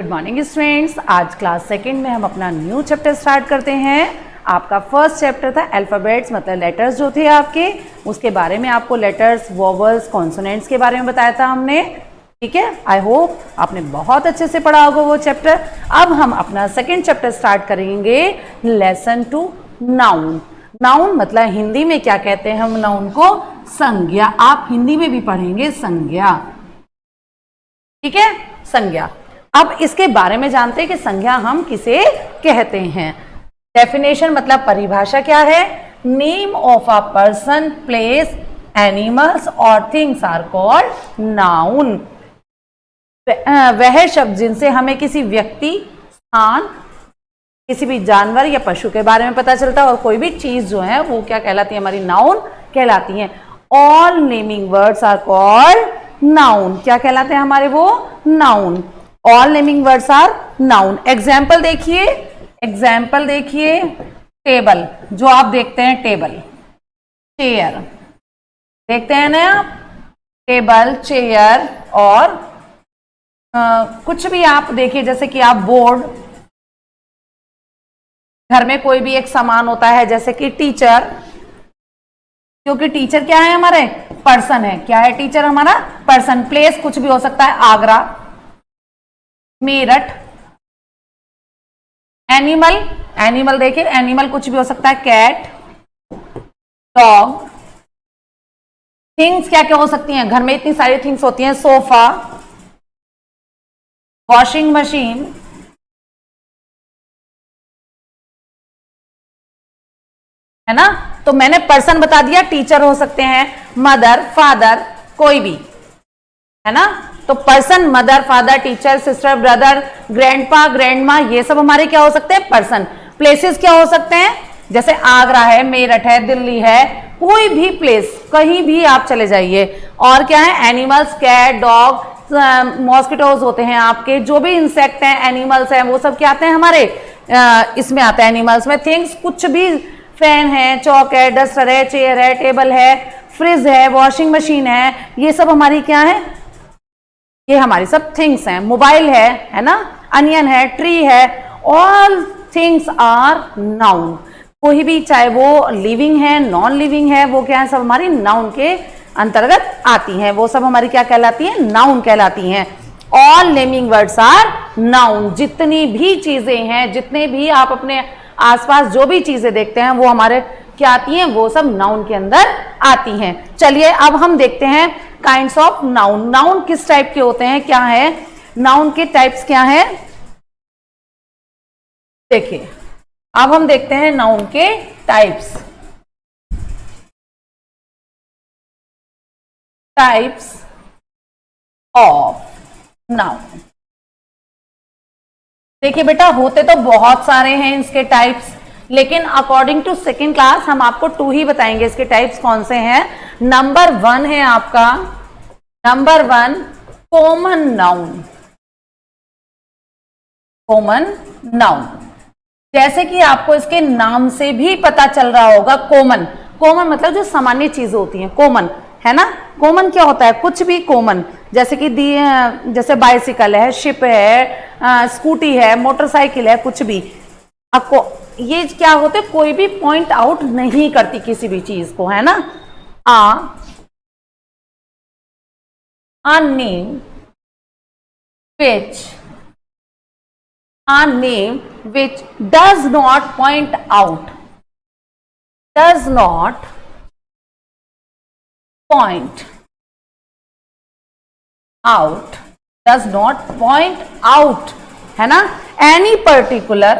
Good morning students. आज class second में हम अपना न्यू चैप्टर स्टार्ट करते हैं। आपका फर्स्ट चैप्टर था अल्फ़ाबेट्स, मतलब लेटर्स जो थे आपके, उसके बारे में आपको लेटर्स, वोवल्स, कॉन्सोनेंट्स के बारे में बताया था हमने। ठीक है, आई होप आपने बहुत अच्छे से पढ़ा होगा वो चैप्टर। अब हम अपना सेकंड चैप्टर स्टार्ट करेंगे, लेसन 2 नाउन। नाउन मतलब हिंदी में क्या कहते हैं हम नाउन को? संज्ञा। आप हिंदी में भी पढ़ेंगे संज्ञा। ठीक है, संज्ञा। अब इसके बारे में जानते हैं कि संज्ञा हम किसे कहते हैं। डेफिनेशन मतलब परिभाषा क्या है? Name of a person, place, animals और थिंग्स आर कॉल्ड नाउन। वह शब्द जिनसे हमें किसी व्यक्ति, स्थान, किसी भी जानवर या पशु के बारे में पता चलता है, और कोई भी चीज जो है वो क्या कहलाती है? हमारी नाउन कहलाती है। All naming words are called noun. क्या कहलाते हैं हमारे वो? Noun. All naming words are noun. Example देखिए, टेबल, जो आप देखते हैं टेबल, चेयर देखते हैं ना आप, टेबल, चेयर, और कुछ भी आप देखिए, जैसे कि आप बोर्ड, घर में कोई भी एक सामान होता है, जैसे कि टीचर, क्योंकि टीचर क्या है हमारे? पर्सन है। क्या है टीचर हमारा? पर्सन। प्लेस कुछ भी हो सकता है, आगरा, मेरठ। एनिमल देखिए, एनिमल कुछ भी हो सकता है, कैट, डॉग। थिंग्स क्या क्या हो सकती हैं? घर में इतनी सारी थिंग्स होती हैं, सोफा, वॉशिंग मशीन, है ना। तो मैंने पर्सन बता दिया, टीचर हो सकते हैं, मदर, फादर, कोई भी, है ना। तो person, mother, father, teacher, sister, brother, grandpa, grandma, ये सब हमारे क्या हो सकते हैं? पर्सन। प्लेसेस क्या हो सकते हैं? जैसे आगरा है, मेरठ है, दिल्ली है, कोई भी प्लेस, कहीं भी आप चले जाइए। और क्या है? एनिमल्स, कैट, डॉग, मॉस्किटोज होते हैं आपके, जो भी इंसेक्ट हैं, एनिमल्स हैं, वो सब क्या आते हैं हमारे? इसमें आते हैं एनिमल्स में। थिंग्स कुछ भी, फैन है, चौक है, डस्टर है, चेयर है, टेबल है, फ्रिज है, वॉशिंग मशीन है, ये सब हमारी क्या है? ये हमारी सब थिंग्स हैं। मोबाइल है ना, अनियन है, ट्री है, ऑल थिंग्स आर नाउन। कोई भी, चाहे वो लिविंग है, नॉन लिविंग है, वो क्या है? सब हमारी नाउन के अंतर्गत आती हैं। वो सब हमारी क्या कहलाती हैं? नाउन कहलाती हैं। All naming words are noun. जितनी भी चीजें हैं, जितने भी आप अपने आसपास जो भी चीजें देखते हैं, वो हमारे क्या आती हैं? वो सब नाउन के अंदर आती हैं। चलिए अब हम देखते हैं काइंड्स ऑफ नाउन। नाउन किस टाइप के होते हैं, क्या है? नाउन के टाइप्स क्या है? देखिए, अब हम देखते हैं नाउन के टाइप्स। Types of noun. देखिए बेटा, होते तो बहुत सारे हैं इसके टाइप्स, लेकिन अकॉर्डिंग टू सेकेंड क्लास हम आपको 2 ही बताएंगे इसके टाइप्स कौन से हैं। नंबर 1 है आपका, number 1 common noun. Common noun, जैसे कि आपको इसके नाम से भी पता चल रहा होगा, कॉमन। कॉमन मतलब जो सामान्य चीजें होती हैं, कॉमन, है ना। कॉमन क्या होता है? कुछ भी कॉमन, जैसे कि जैसे बाइसिकल है, शिप है, स्कूटी है, मोटरसाइकिल है, कुछ भी। आपको ये क्या होते? कोई भी पॉइंट आउट नहीं करती किसी भी चीज को, है ना। a name which does not point out, does not point out, है ना। any particular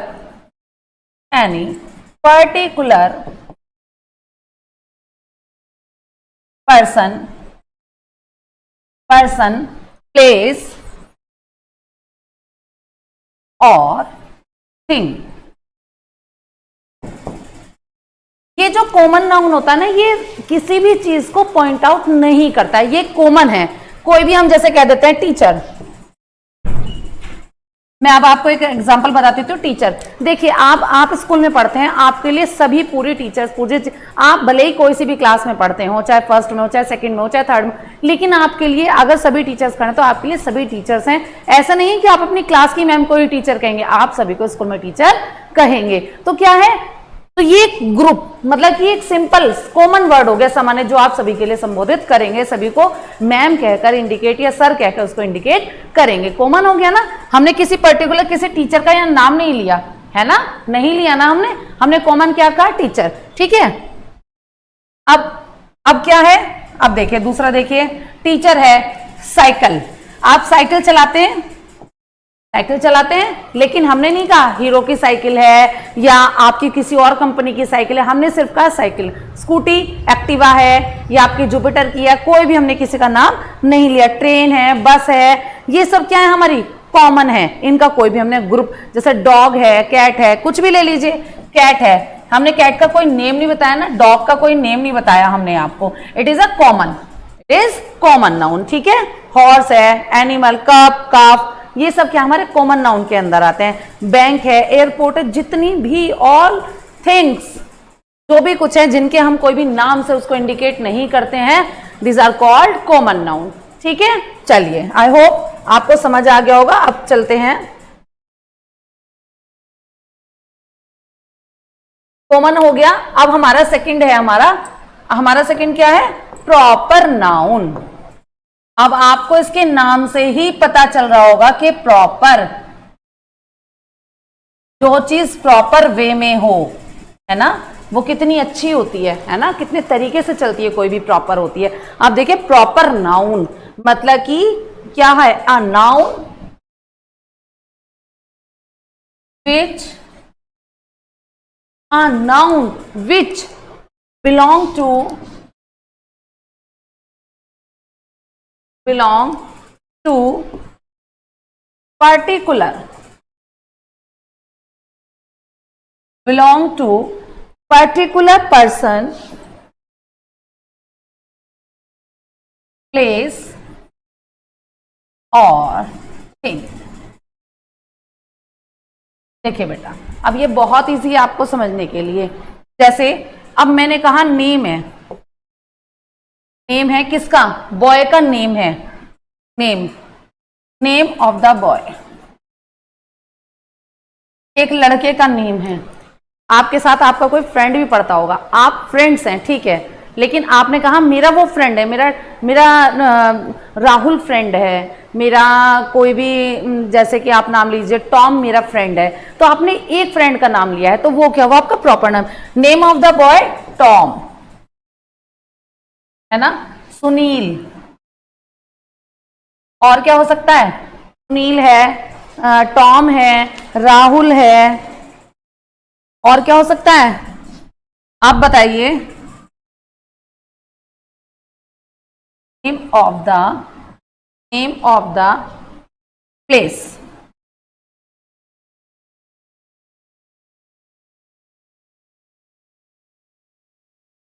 person, place और थिंग। ये जो कॉमन नाउन होता है ना, ये किसी भी चीज को पॉइंट आउट नहीं करता है, ये कॉमन है। कोई भी हम जैसे कह देते हैं टीचर, मैं अब आपको एक एग्जांपल बताती हूँ। टीचर, देखिए आप स्कूल में पढ़ते हैं, आपके लिए सभी पूरे टीचर्स पूरे, आप भले ही कोई सी भी क्लास में पढ़ते हो, चाहे फर्स्ट में हो, चाहे सेकंड में हो, चाहे थर्ड में, लेकिन आपके लिए अगर सभी टीचर्स करें तो आपके लिए सभी टीचर्स हैं। ऐसा नहीं है कि आप अपनी क्लास की मैम को ही टीचर कहेंगे, आप सभी को स्कूल में टीचर कहेंगे। तो क्या है, तो ये ग्रुप मतलब कि एक सिंपल कॉमन वर्ड हो गया सामान्य, जो आप सभी के लिए संबोधित करेंगे, सभी को मैम कहकर इंडिकेट या सर कहकर उसको इंडिकेट करेंगे। कॉमन हो गया ना, हमने किसी पर्टिकुलर किसी टीचर का यहाँ नाम नहीं लिया है ना, नहीं लिया ना हमने कॉमन क्या कहा, टीचर। ठीक है, अब क्या है, अब देखिए दूसरा, देखिए टीचर है साइकिल। आप साइकिल चलाते हैं, साइकिल चलाते हैं, लेकिन हमने नहीं कहा हीरो की साइकिल है या आपकी किसी और कंपनी की साइकिल है, हमने सिर्फ कहा साइकिल। स्कूटी एक्टिवा है या आपकी जुपिटर की है, कोई भी हमने किसी का नाम नहीं लिया। ट्रेन है, बस है, ये सब क्या है, हमारी कॉमन है, इनका कोई भी हमने ग्रुप, जैसे डॉग है, कैट है, कुछ भी ले लीजिए। कैट है, हमने कैट का कोई नेम नहीं बताया ना, डॉग का कोई नेम नहीं बताया हमने आपको, it is a common, it is common noun. ठीक है, हॉर्स है, एनिमल, कप, काफ, ये सब क्या हमारे कॉमन नाउन के अंदर आते हैं। बैंक है, एयरपोर्ट है, जितनी भी ऑल थिंग्स, जो भी कुछ है जिनके हम कोई भी नाम से उसको इंडिकेट नहीं करते हैं, this are called common noun. ठीक है, चलिए, आई होप आपको समझ आ गया होगा। अब चलते हैं, कॉमन हो गया। अब हमारा सेकंड है, हमारा सेकंड क्या है, प्रॉपर नाउन। अब आपको इसके नाम से ही पता चल रहा होगा कि प्रॉपर, जो चीज प्रॉपर वे में हो, है ना, वो कितनी अच्छी होती है ना, कितने तरीके से चलती है, कोई भी प्रॉपर होती है। अब देखिए प्रॉपर नाउन मतलब कि क्या है, a noun which belong to particular person, place और thing। देखिए बेटा, अब ये बहुत इजी है आपको समझने के लिए। जैसे अब मैंने कहा नेम है, नेम है किसका, बॉय का नेम है, नेम ऑफ द बॉय, एक लड़के का नेम है। आपके साथ आपका कोई फ्रेंड भी पढ़ता होगा, आप फ्रेंड्स हैं, ठीक है, लेकिन आपने कहा मेरा वो फ्रेंड है, मेरा राहुल फ्रेंड है, मेरा कोई भी, जैसे कि आप नाम लीजिए टॉम मेरा फ्रेंड है, तो आपने एक फ्रेंड का नाम लिया है, तो वो क्या हुआ आपका प्रॉपर नाम। Name of the boy Tom, है ना, सुनील, और क्या हो सकता है, सुनील है, टॉम है, राहुल है, और क्या हो सकता है, आप बताइए। नेम ऑफ द प्लेस,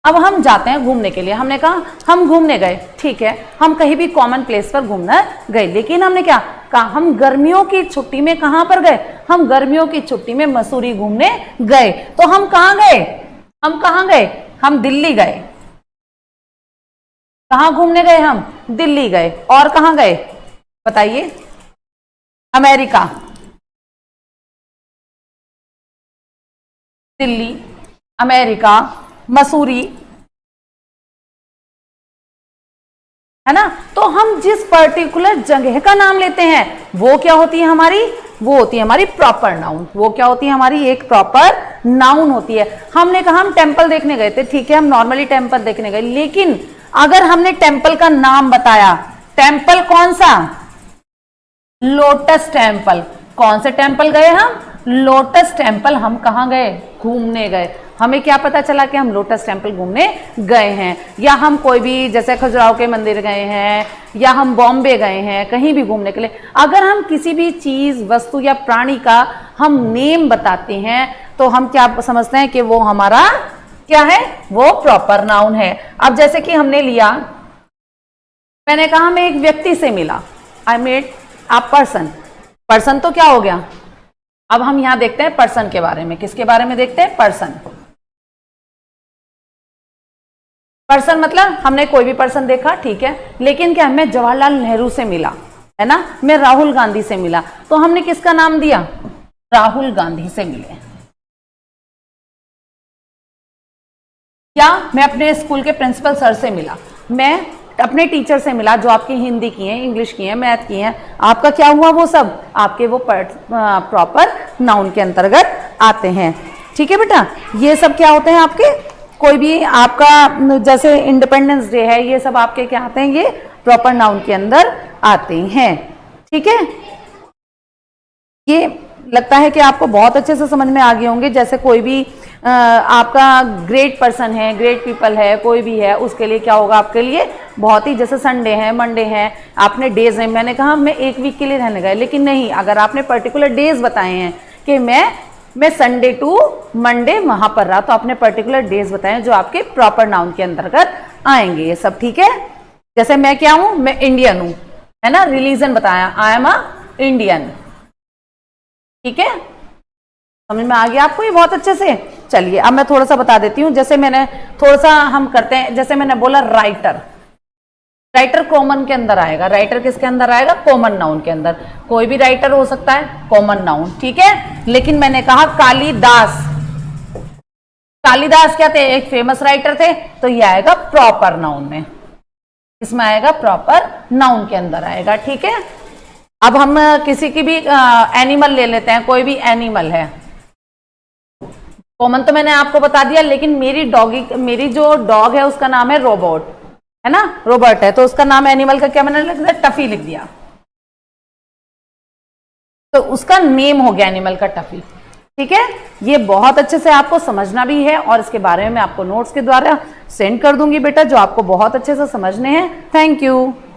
अब हम जाते हैं घूमने के लिए। हमने कहा हम घूमने गए, ठीक है, हम कहीं भी कॉमन प्लेस पर घूमने गए, लेकिन हमने क्या कहा, हम गर्मियों की छुट्टी में कहां पर गए, हम गर्मियों की छुट्टी में मसूरी घूमने गए। तो हम कहां गए, हम दिल्ली गए। कहां घूमने गए, हम दिल्ली गए। और कहां गए बताइए, अमेरिका, दिल्ली, अमेरिका, मसूरी, है ना। तो हम जिस पर्टिकुलर जगह का नाम लेते हैं वो क्या होती है हमारी, वो होती है हमारी प्रॉपर नाउन। वो क्या होती है हमारी, एक प्रॉपर नाउन होती है। हमने कहा हम टेंपल देखने गए थे, ठीक है, हम नॉर्मली टेंपल देखने गए, लेकिन अगर हमने टेंपल का नाम बताया, टेंपल कौन सा, लोटस टेंपल। कौन से टेंपल गए हम, लोटस टेंपल। हम कहां गए, घूमने गए। हमें क्या पता चला कि हम लोटस टेंपल घूमने गए हैं, या हम कोई भी जैसे खजुराहो के मंदिर गए हैं, या हम बॉम्बे गए हैं, कहीं भी घूमने के लिए। अगर हम किसी भी चीज, वस्तु या प्राणी का हम नेम बताते हैं तो हम क्या समझते हैं कि वो हमारा क्या है, वो प्रॉपर नाउन है। अब जैसे कि हमने लिया, मैंने कहा मैं एक व्यक्ति से मिला, I met a person, person तो क्या हो गया। अब हम यहां देखते हैं पर्सन के बारे में। किसके बारे में देखते हैं? पर्सन। पर्सन मतलब हमने कोई भी पर्सन देखा, ठीक है, लेकिन क्या, मैं जवाहरलाल नेहरू से मिला, है ना, मैं राहुल गांधी से मिला, तो हमने किसका नाम दिया? राहुल गांधी से मिले। या मैं अपने स्कूल के प्रिंसिपल सर से मिला, मैं अपने टीचर से मिला जो आपकी हिंदी की हैं, इंग्लिश की हैं, मैथ की हैं, आपका क्या हुआ? वो सब आपके वो प्रॉपर नाउन के अंतर्गत आते हैं। ठीक है बेटा, ये सब क्या होते हैं आपके? कोई भी आपका जैसे इंडिपेंडेंस डे है, ये सब आपके क्या आते हैं? ये प्रॉपर नाउन के अंदर आते हैं। ठीक है, ये लगता है कि आपको बहुत अच्छे से समझ में आ गए होंगे। जैसे कोई भी आपका ग्रेट पर्सन है, ग्रेट पीपल है, कोई भी है, उसके लिए क्या होगा आपके लिए? बहुत ही, जैसे संडे है, मंडे है, आपने डेज है, मैंने कहा मैं एक वीक के लिए रहने गए, लेकिन नहीं, अगर आपने पर्टिकुलर डेज बताए हैं कि मैं संडे टू मंडे वहां पर रहा, तो आपने पर्टिकुलर डेज बताए जो आपके प्रॉपर नाउन के अंतर्गत आएंगे ये सब। ठीक है, जैसे मैं क्या हूं? मैं इंडियन हूं, है ना, रिलीजन बताया, आई एम अ इंडियन। ठीक है, समझ में आ गया आपको ये बहुत अच्छे से? चलिए अब मैं थोड़ा सा बता देती हूँ। जैसे मैंने थोड़ा सा हम करते हैं, जैसे मैंने बोला राइटर, राइटर कॉमन के अंदर आएगा। राइटर किसके अंदर आएगा? कॉमन नाउन के अंदर। कोई भी राइटर हो सकता है, कॉमन नाउन, ठीक है। लेकिन मैंने कहा कालिदास, कालिदास क्या थे? एक फेमस राइटर थे, तो ये आएगा प्रॉपर नाउन में। इसमें आएगा प्रॉपर नाउन के अंदर आएगा। ठीक है, अब हम किसी की भी एनिमल ले लेते हैं, कोई भी एनिमल है, कॉमन तो मैंने आपको बता दिया, लेकिन मेरी जो डॉग है उसका नाम है रोबोट, है ना, रोबोट है, तो उसका नाम एनिमल का क्या मैंने लिख दिया? टफी लिख दिया, तो उसका नेम हो गया एनिमल का टफी। ठीक है, ये बहुत अच्छे से आपको समझना भी है, और इसके बारे में मैं आपको नोट्स के द्वारा सेंड कर दूंगी बेटा, जो आपको बहुत अच्छे से समझने हैं। Thank you.